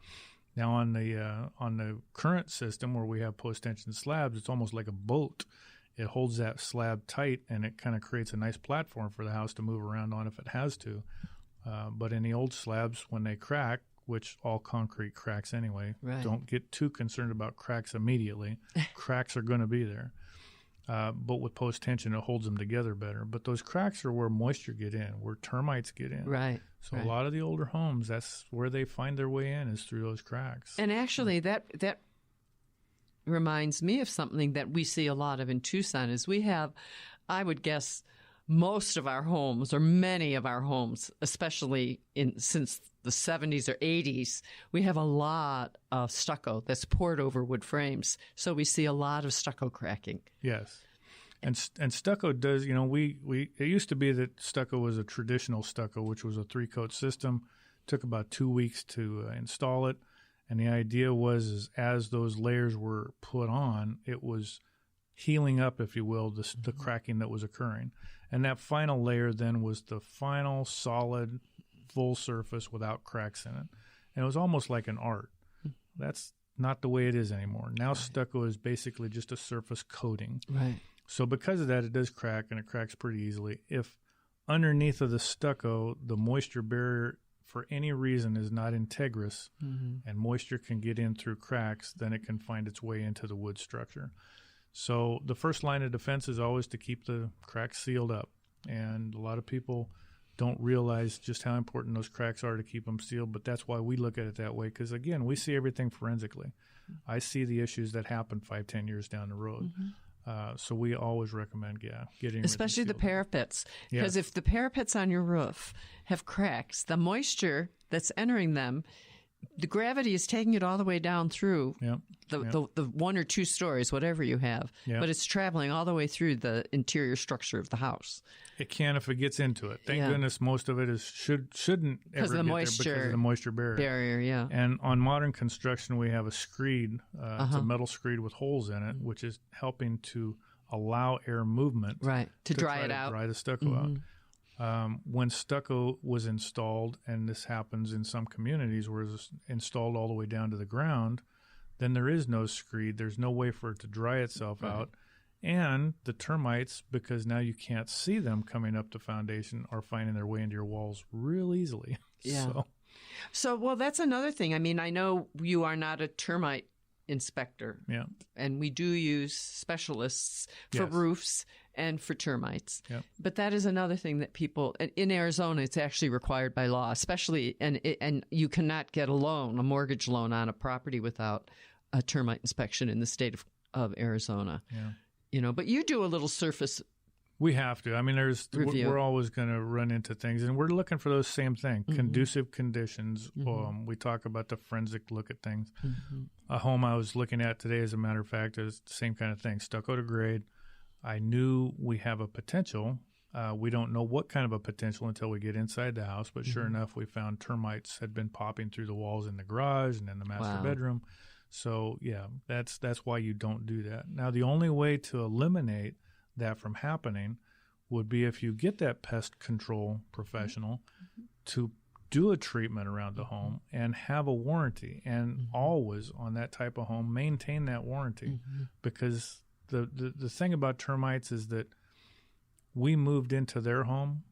Now on the current system where we have post-tension slabs, it's almost like a boat. It holds that slab tight, and it kind of creates a nice platform for the house to move around on if it has to. But in the old slabs, when they crack, which all concrete cracks anyway, don't get too concerned about cracks immediately. Cracks are going to be there. But with post-tension, it holds them together better. But those cracks are where moisture get in, where termites get in. Right. So a lot of the older homes, that's where they find their way in, is through those cracks. And actually, that reminds me of something that we see a lot of in Tucson is we have, I would guess, most of our homes, or many of our homes, especially since the 70s or 80s, we have a lot of stucco that's poured over wood frames. So we see a lot of stucco cracking. Yes. And stucco does, it used to be that stucco was a traditional stucco, which was a 3-coat system. Took about 2 weeks to install it. And the idea was as those layers were put on, it was healing up, if you will, the cracking that was occurring. And that final layer then was the final solid, full surface without cracks in it. And it was almost like an art. That's not the way it is anymore. Now stucco is basically just a surface coating. Right. So because of that, it does crack, and it cracks pretty easily. If underneath of the stucco, the moisture barrier for any reason is not integrous, and moisture can get in through cracks, then it can find its way into the wood structure. So the first line of defense is always to keep the cracks sealed up. And a lot of people don't realize just how important those cracks are to keep them sealed, but that's why we look at it that way, because, again, we see everything forensically. I see the issues that happen 5-10 years down the road. So we always recommend, getting especially the parapets, because if the parapets on your roof have cracks, the moisture that's entering them, the gravity is taking it all the way down through the 1 or 2 stories, whatever you have, but it's traveling all the way through the interior structure of the house. It can if it gets into it. Thank goodness most of it shouldn't ever get there because of the moisture barrier. And on modern construction, we have a screed. It's a metal screed with holes in it, which is helping to allow air movement to dry it out, dry the stucco out. When stucco was installed, and this happens in some communities where it's installed all the way down to the ground, then there is no screed. There's no way for it to dry itself out. And the termites, because now you can't see them coming up the foundation, are finding their way into your walls real easily. So, well, that's another thing. I mean, I know you are not a termite inspector. And we do use specialists for roofs and for termites. But that is another thing that people in Arizona, it's actually required by law, especially, and you cannot get a mortgage loan on a property without a termite inspection in the state of Arizona. But you do a little surface. We have to. I mean, we're always going to run into things, and we're looking for those same things, conducive conditions. We talk about the forensic look at things. A home I was looking at today, as a matter of fact, is the same kind of thing, stucco to grade. I knew we have a potential. We don't know what kind of a potential until we get inside the house, but sure enough, we found termites had been popping through the walls in the garage and in the master bedroom. So, that's why you don't do that. Now, the only way to eliminate that from happening would be if you get that pest control professional to do a treatment around the home and have a warranty, and always on that type of home maintain that warranty, because the thing about termites is that we moved into their home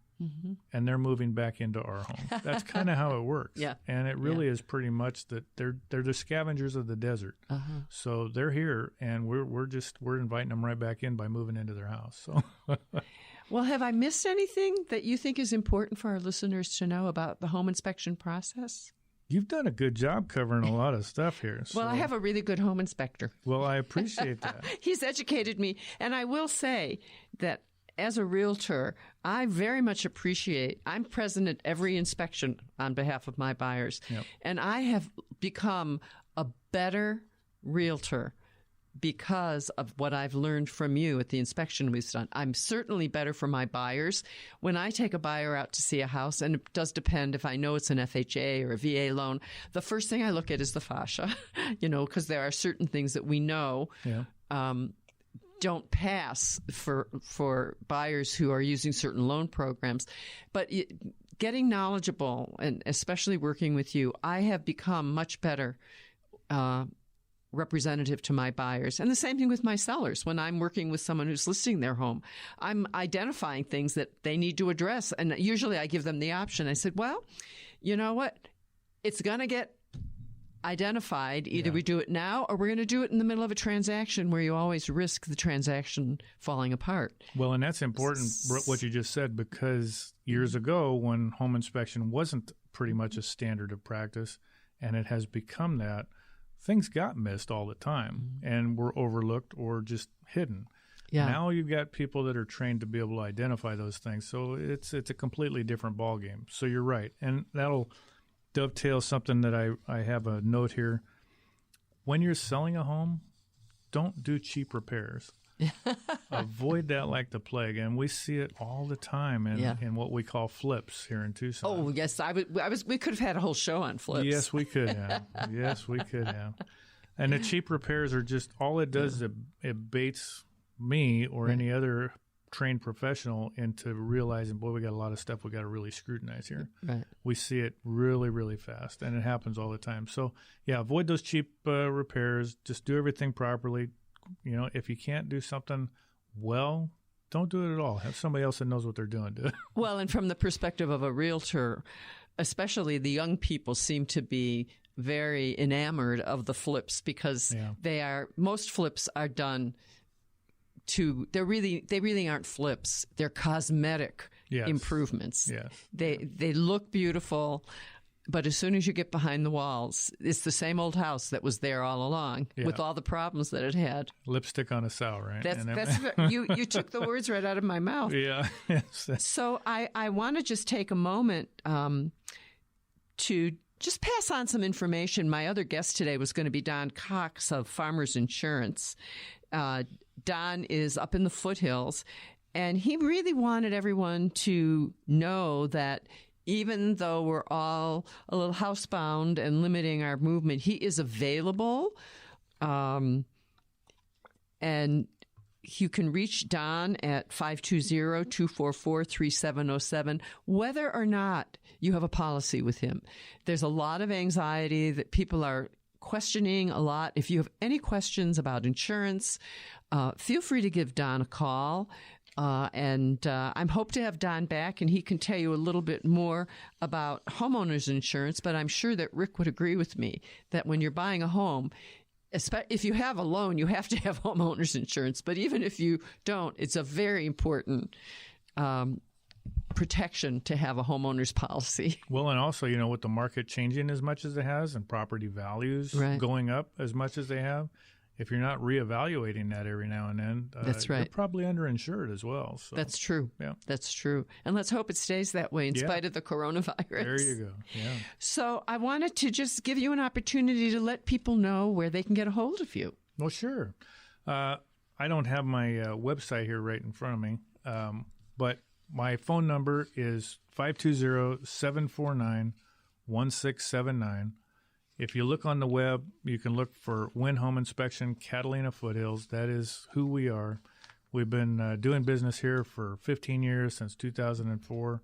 and they're moving back into our home. That's kind of how it works. And it really is pretty much that they're the scavengers of the desert. So they're here, and we're inviting them right back in by moving into their house. So Well, have I missed anything that you think is important for our listeners to know about the home inspection process? You've done a good job covering a lot of stuff here. Well, I have a really good home inspector. Well, I appreciate that. He's educated me. And I will say that as a realtor, I very much appreciate, I'm present at every inspection on behalf of my buyers. And I have become a better realtor because of what I've learned from you at the inspection we've done. I'm certainly better for my buyers. When I take a buyer out to see a house, and it does depend if I know it's an FHA or a VA loan, the first thing I look at is the fascia, because there are certain things that we know don't pass for buyers who are using certain loan programs. But getting knowledgeable, and especially working with you, I have become much better representative to my buyers. And the same thing with my sellers. When I'm working with someone who's listing their home, I'm identifying things that they need to address. And usually I give them the option. I said, well, you know what? It's going to get identified. Either we do it now or we're going to do it in the middle of a transaction where you always risk the transaction falling apart. Well, and that's important, what you just said, because years ago when home inspection wasn't pretty much a standard of practice, and it has become that, things got missed all the time and were overlooked or just hidden. Yeah. Now you've got people that are trained to be able to identify those things. So it's a completely different ballgame. So you're right. And that'll dovetail something that I have a note here. When you're selling a home, don't do cheap repairs. Avoid that like the plague, and we see it all the time in what we call flips here in Tucson. Oh yes, we could have had a whole show on flips. Yes, we could have. Yes, we could have. And the cheap repairs are just, all it does is it baits me or any other trained professional into realizing, boy, we got a lot of stuff we got to really scrutinize here. Right. We see it really, really fast, and it happens all the time. So yeah, avoid those cheap repairs. Just do everything properly. You know, if you can't do something well, don't do it at all. Have somebody else that knows what they're doing do it. Well, and from the perspective of a realtor, especially the young people seem to be very enamored of the flips because most flips are done they really aren't flips. They're cosmetic improvements. Yes. They look beautiful. But as soon as you get behind the walls, it's the same old house that was there all along with all the problems that it had. Lipstick on a sow, right? You took the words right out of my mouth. Yeah. So I want to just take a moment to just pass on some information. My other guest today was going to be Don Cox of Farmers Insurance. Don is up in the foothills, and he really wanted everyone to know that even though we're all a little housebound and limiting our movement, he is available. And you can reach Don at 520-244-3707, whether or not you have a policy with him. There's a lot of anxiety that people are questioning a lot. If you have any questions about insurance, feel free to give Don a call. And I'm hope to have Don back, and he can tell you a little bit more about homeowners insurance. But I'm sure that Rick would agree with me that when you're buying a home, if you have a loan, you have to have homeowners insurance. But even if you don't, it's a very important protection to have a homeowner's policy. Well, and also, with the market changing as much as it has and property values going up as much as they have, if you're not reevaluating that every now and then, that's right. You're probably underinsured as well. So. That's true. Yeah, that's true. And let's hope it stays that way in spite of the coronavirus. There you go. Yeah. So I wanted to just give you an opportunity to let people know where they can get a hold of you. Well, sure. I don't have my website here right in front of me, but my phone number is 520-749-1679. If you look on the web, you can look for Wynn Home Inspection, Catalina Foothills. That is who we are. We've been doing business here for 15 years, since 2004.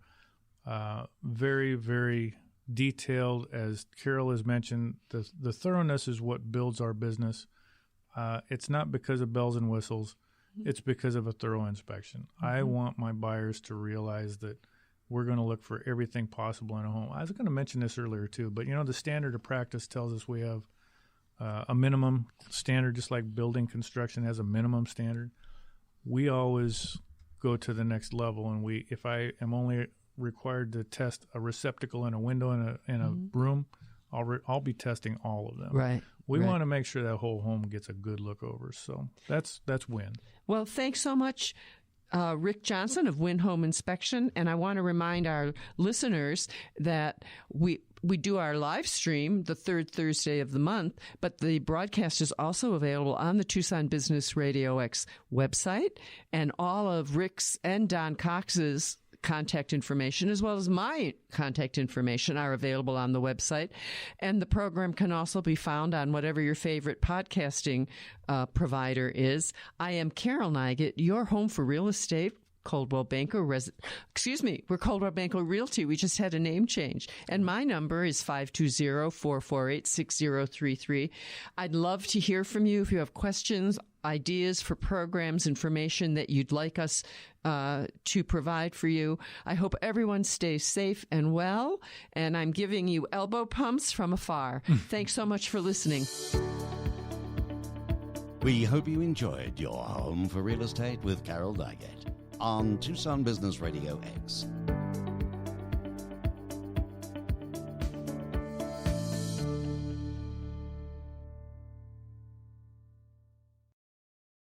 Very, very detailed. As Carol has mentioned, the thoroughness is what builds our business. It's not because of bells and whistles. It's because of a thorough inspection. Mm-hmm. I want my buyers to realize that we're going to look for everything possible in a home. I was going to mention this earlier, too, but, the standard of practice tells us we have a minimum standard, just like building construction has a minimum standard. We always go to the next level, and if I am only required to test a receptacle and a window in a room, I'll be testing all of them. Right. We want to make sure that whole home gets a good look over. So that's Wynn. Well, thanks so much, Rick Johnson of Wynn Home Inspection. And I want to remind our listeners that we do our live stream the third Thursday of the month, but the broadcast is also available on the Tucson Business Radio X website, and all of Rick's and Don Cox's contact information, as well as my contact information, are available on the website. And the program can also be found on whatever your favorite podcasting provider is. I am Carol Nygett, your home for real estate. Coldwell Banker we're Coldwell Banker Realty. We just had a name change. And my number is 520-448-6033. I'd love to hear from you if you have questions, ideas for programs, information that you'd like us to provide for you. I hope everyone stays safe and well, and I'm giving you elbow pumps from afar. Thanks so much for listening. We hope you enjoyed Your Home for Real Estate with Carol Nygett on Tucson Business Radio X.